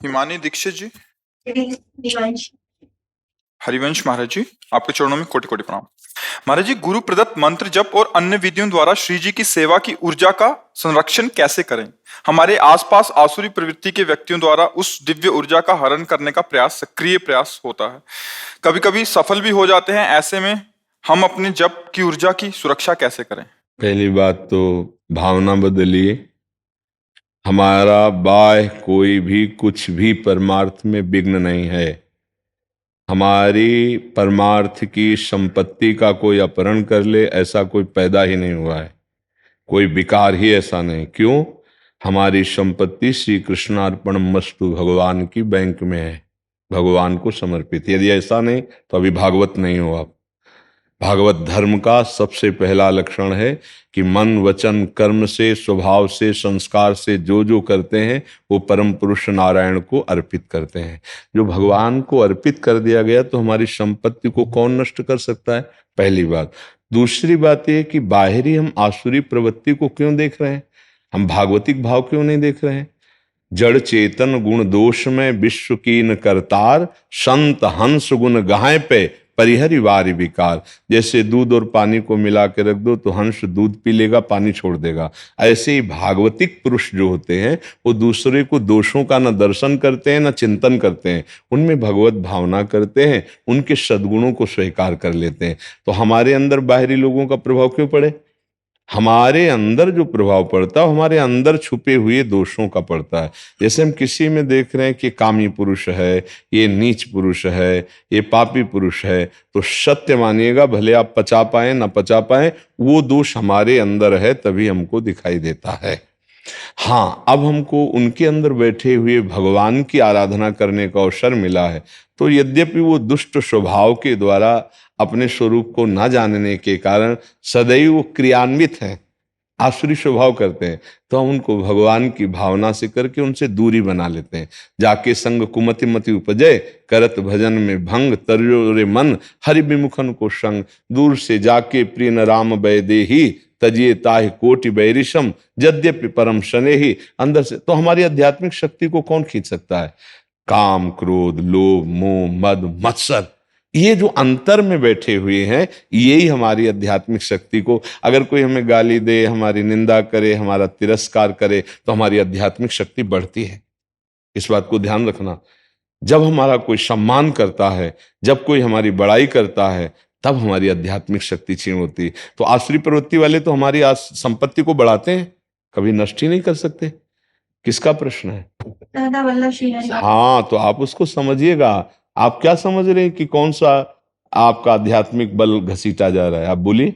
हिमानी दीक्षित जी, दिवांश। हरिवंश महाराज जी, आपके चरणों में कोटि कोटि प्रणाम। महाराज जी, गुरु प्रदत्त मंत्र जप और अन्य विधियों द्वारा श्री जी की सेवा की ऊर्जा का संरक्षण कैसे करें? हमारे आसपास आसुरी प्रवृत्ति के व्यक्तियों द्वारा उस दिव्य ऊर्जा का हरण करने का प्रयास, सक्रिय प्रयास होता है। कभी कभी सफल भी हो जाते हैं। ऐसे में हम अपने जप की ऊर्जा की सुरक्षा कैसे करें? पहली बात तो भावना बदलिए। हमारा बाह्य कोई भी कुछ भी परमार्थ में विघ्न नहीं है। हमारी परमार्थ की संपत्ति का कोई अपहरण कर ले, ऐसा कोई पैदा ही नहीं हुआ है। कोई विकार ही ऐसा नहीं। क्यों? हमारी संपत्ति श्री कृष्णार्पण मस्तु भगवान की बैंक में है, भगवान को समर्पित। यदि ऐसा नहीं तो अभी भागवत नहीं हो आप। भागवत धर्म का सबसे पहला लक्षण है कि मन वचन कर्म से, स्वभाव से, संस्कार से जो जो करते हैं वो परम पुरुष नारायण को अर्पित करते हैं। जो भगवान को अर्पित कर दिया गया तो हमारी संपत्ति को कौन नष्ट कर सकता है? पहली बात। दूसरी बात यह कि बाहरी हम आसुरी प्रवृत्ति को क्यों देख रहे हैं? हम भागवतिक भाव क्यों नहीं देख रहे हैं? जड़ चेतन गुण दोष में विश्व कीन करतार, संत हंस गुण गाय पे परिहरि वारि विकार। जैसे दूध और पानी को मिला के रख दो तो हंस दूध पी लेगा, पानी छोड़ देगा। ऐसे ही भागवतिक पुरुष जो होते हैं वो दूसरे को दोषों का न दर्शन करते हैं न चिंतन करते हैं, उनमें भगवत भावना करते हैं, उनके सद्गुणों को स्वीकार कर लेते हैं। तो हमारे अंदर बाहरी लोगों का प्रभाव क्यों पड़े? हमारे अंदर जो प्रभाव पड़ता है हमारे अंदर छुपे हुए दोषों का पड़ता है। जैसे हम किसी में देख रहे हैं कि कामी पुरुष है, ये नीच पुरुष है, ये पापी पुरुष है, तो सत्य मानिएगा, भले आप पचा पाए ना पचा पाए, वो दोष हमारे अंदर है, तभी हमको दिखाई देता है। हाँ, अब हमको उनके अंदर बैठे हुए भगवान की आराधना करने का अवसर मिला है, तो यद्यपि वो दुष्ट स्वभाव के द्वारा अपने स्वरूप को न जानने के कारण सदैव वो क्रियान्वित हैं, आसुरी स्वभाव करते हैं, तो हम उनको भगवान की भावना से करके उनसे दूरी बना लेते हैं। जाके संग कुमति मति उपजय, करत भजन में भंग, तरयो रे मन हरि विमुखन को संग। दूर से जाके प्रिय न राम वैदेही, तजिए ताहि कोटि बैरिशम, यद्यपि परम शने ही। अंदर से तो हमारी आध्यात्मिक शक्ति को कौन खींच सकता है? काम क्रोध लोभ मोह मद मत्सर, ये जो अंतर में बैठे हुए हैं, यही हमारी आध्यात्मिक शक्ति को, अगर कोई हमें गाली दे, हमारी निंदा करे, हमारा तिरस्कार करे, तो हमारी आध्यात्मिक शक्ति बढ़ती है। इस बात को ध्यान रखना। जब हमारा कोई सम्मान करता है, जब कोई हमारी बड़ाई करता है, तब हमारी आध्यात्मिक शक्ति क्षीण होती है। तो आसुरी प्रवृत्ति वाले तो हमारी संपत्ति को बढ़ाते हैं, कभी नष्ट ही नहीं कर सकते। किसका प्रश्न है? दादा वल्लभ श्रीहरि। हाँ, तो आप उसको समझिएगा। आप क्या समझ रहे हैं कि कौन सा आपका आध्यात्मिक बल घसीटा जा रहा है? आप बोलिए।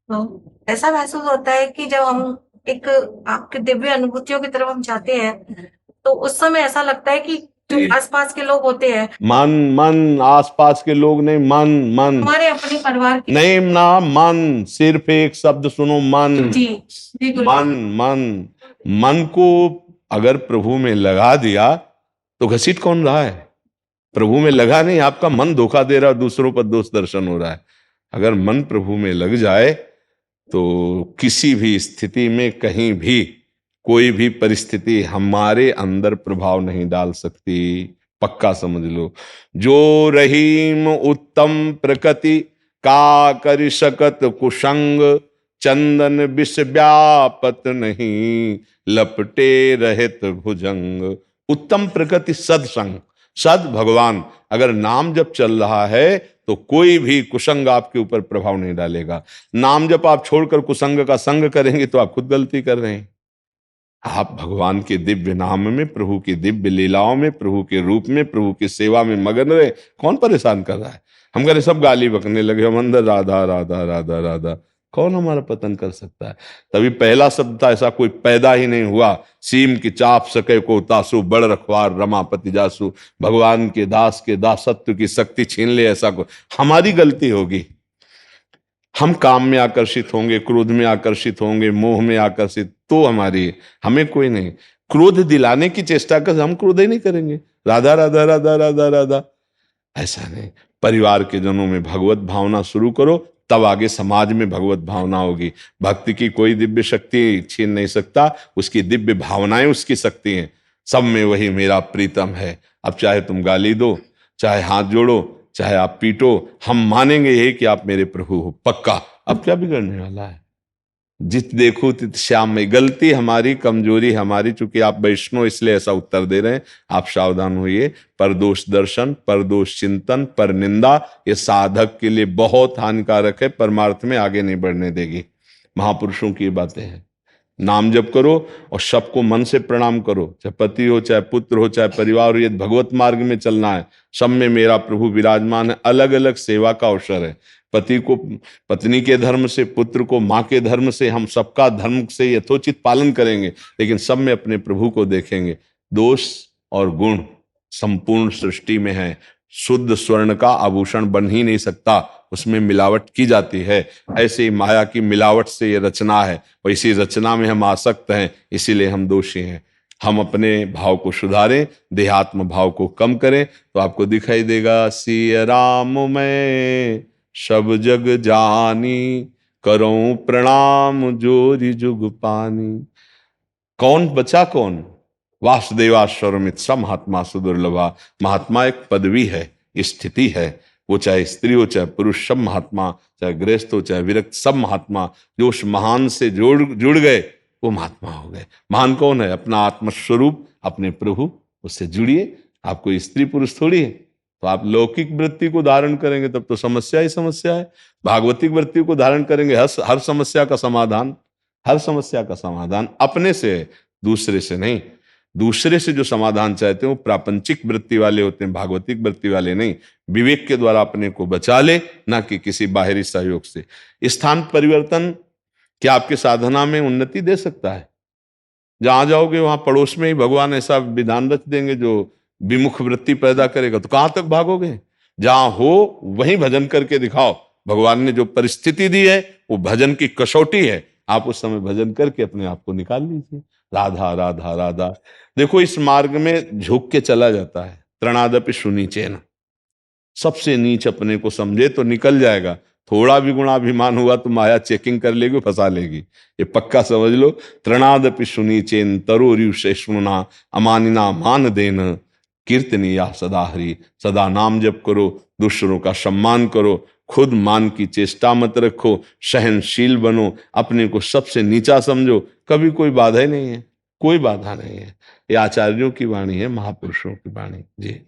तो ऐसा महसूस होता है कि जब हम एक आपके दिव्य अनुभूतियों की तरफ हम जाते हैं, तो उस समय ऐसा लगता है कि जो आसपास के लोग होते हैं, मन मन, आसपास के लोग नहीं, मन मन, हमारे अपने परिवार के नहीं ना, मन, सिर्फ एक शब्द सुनो, मन। जी जी मन मन मन को अगर प्रभु में लगा दिया तो घसीट कौन रहा है? प्रभु में लगा नहीं, आपका मन धोखा दे रहा है, दूसरों पर दोष दर्शन हो रहा है। अगर मन प्रभु में लग जाए तो किसी भी स्थिति में, कहीं भी, कोई भी परिस्थिति हमारे अंदर प्रभाव नहीं डाल सकती। पक्का समझ लो। जो रहीम उत्तम प्रकृति का करि सकत कुसंग, चंदन विष व्यापत नहीं, लपटे रहत भुजंग। उत्तम प्रकृति सत्संग, सद भगवान, अगर नाम जब चल रहा है तो कोई भी कुसंग आपके ऊपर प्रभाव नहीं डालेगा। नाम जब आप छोड़कर कुसंग का संग करेंगे तो आप खुद गलती कर रहे हैं। आप भगवान के दिव्य नाम में, प्रभु की दिव्य लीलाओं में, प्रभु के रूप में, प्रभु की सेवा में मगन रहे। कौन परेशान कर रहा है? हम कह रहे सब गाली बकने लगे, हम अंदर राधा राधा राधा राधा। कौन हमारा पतन कर सकता है? तभी पहला शब्द था, ऐसा कोई पैदा ही नहीं हुआ। सीम की चाप सके को तासु, बड़ रखवार रमापति जासु। भगवान के दास के दासत्व की शक्ति छीन ले, ऐसा को हमारी गलती होगी। हम काम में आकर्षित होंगे, क्रोध में आकर्षित होंगे, मोह में आकर्षित, तो हमें कोई नहीं। क्रोध दिलाने की चेष्टा कर, हम क्रोध ही नहीं करेंगे। राधा राधा राधा राधा राधा, ऐसा नहीं। परिवार के जनों में भगवत भावना शुरू करो, तब आगे समाज में भगवत भावना होगी। भक्ति की कोई दिव्य शक्ति छीन नहीं सकता, उसकी दिव्य भावनाएं उसकी शक्ति हैं। सब में वही मेरा प्रीतम है। अब चाहे तुम गाली दो, चाहे हाथ जोड़ो, चाहे आप पीटो, हम मानेंगे ये कि आप मेरे प्रभु हो, पक्का। अब क्या बिगड़ने वाला है? जित देखो तित श्याम में। गलती हमारी, कमजोरी हमारी, चूंकि आप वैष्णव इसलिए ऐसा उत्तर दे रहे हैं। आप सावधान होइए। परदोष दर्शन, परदोष चिंतन, पर निंदा, ये साधक के लिए बहुत हानिकारक है, परमार्थ में आगे नहीं बढ़ने देगी। महापुरुषों की ये बातें हैं। नाम जप करो और सबको मन से प्रणाम करो, चाहे पति हो, चाहे पुत्र हो, चाहे परिवार हो। ये भगवत मार्ग में चलना है। सब में मेरा प्रभु विराजमान है। अलग अलग सेवा का अवसर है। पति को पत्नी के धर्म से, पुत्र को माँ के धर्म से, हम सबका धर्म से यथोचित पालन करेंगे, लेकिन सब में अपने प्रभु को देखेंगे। दोष और गुण संपूर्ण सृष्टि में है। शुद्ध स्वर्ण का आभूषण बन ही नहीं सकता, उसमें मिलावट की जाती है। ऐसे ही माया की मिलावट से ये रचना है, और इसी रचना में हम आसक्त हैं, इसीलिए हम दोषी हैं। हम अपने भाव को सुधारें, देहात्म भाव को कम करें, तो आपको दिखाई देगा सिय राम मैं सब जग जानी, करूं प्रणाम जोरी जुग पानी। कौन बचा कौन? वासुदेवाश्वरमित स महात्मा सुदुर्लभा। महात्मा एक पदवी है, स्थिति है। वो चाहे स्त्री हो, चाहे पुरुष, सब महात्मा, चाहे गृहस्थ हो, चाहे विरक्त, सब महात्मा जो उस महान से जुड़ गए, वो महात्मा हो गए। महान कौन है? अपना आत्मस्वरूप, अपने प्रभु, उससे जुड़िए। आपको स्त्री पुरुष थोड़ी है। तो आप लौकिक वृत्ति को धारण करेंगे तब तो समस्या ही समस्या है। भागवतिक वृत्ति को धारण करेंगे, हर समस्या का समाधान, हर समस्या का समाधान अपने से है, दूसरे से नहीं। दूसरे से जो समाधान चाहते हैं वो प्रापंचिक वृत्ति वाले होते हैं, भागवतिक वृत्ति वाले नहीं। विवेक के द्वारा अपने को बचा ले, ना कि किसी बाहरी सहयोग से। स्थान परिवर्तन क्या आपके साधना में उन्नति दे सकता है? जहां जाओगे वहां पड़ोस में ही भगवान ऐसा विधान रच देंगे जो विमुख वृत्ति पैदा करेगा, तो कहां तक भागोगे? जहां हो वहीं भजन करके दिखाओ। भगवान ने जो परिस्थिति दी है वो भजन की कसौटी है। आप उस समय भजन करके अपने आप को निकाल लीजिए। राधा राधा राधा। देखो इस मार्ग में झुक के चला जाता है। तृणादपि सुनीचेन, सबसे नीच अपने को समझे तो निकल जाएगा। थोड़ा भी गुणाभिमान हुआ तो माया चेकिंग कर लेगी, फंसा लेगी, ये पक्का समझ लो। तृणादपि सुनीचेन तरोरिव शेषुना, अमानिना मान देन, कीर्तनीया सदा हरि। सदा नाम जप करो, दूसरों का सम्मान करो, खुद मान की चेष्टा मत रखो, सहनशील बनो, अपने को सबसे नीचा समझो। कभी कोई बाधा ही नहीं है, कोई बाधा नहीं है। ये आचार्यों की वाणी है, महापुरुषों की वाणी। जी।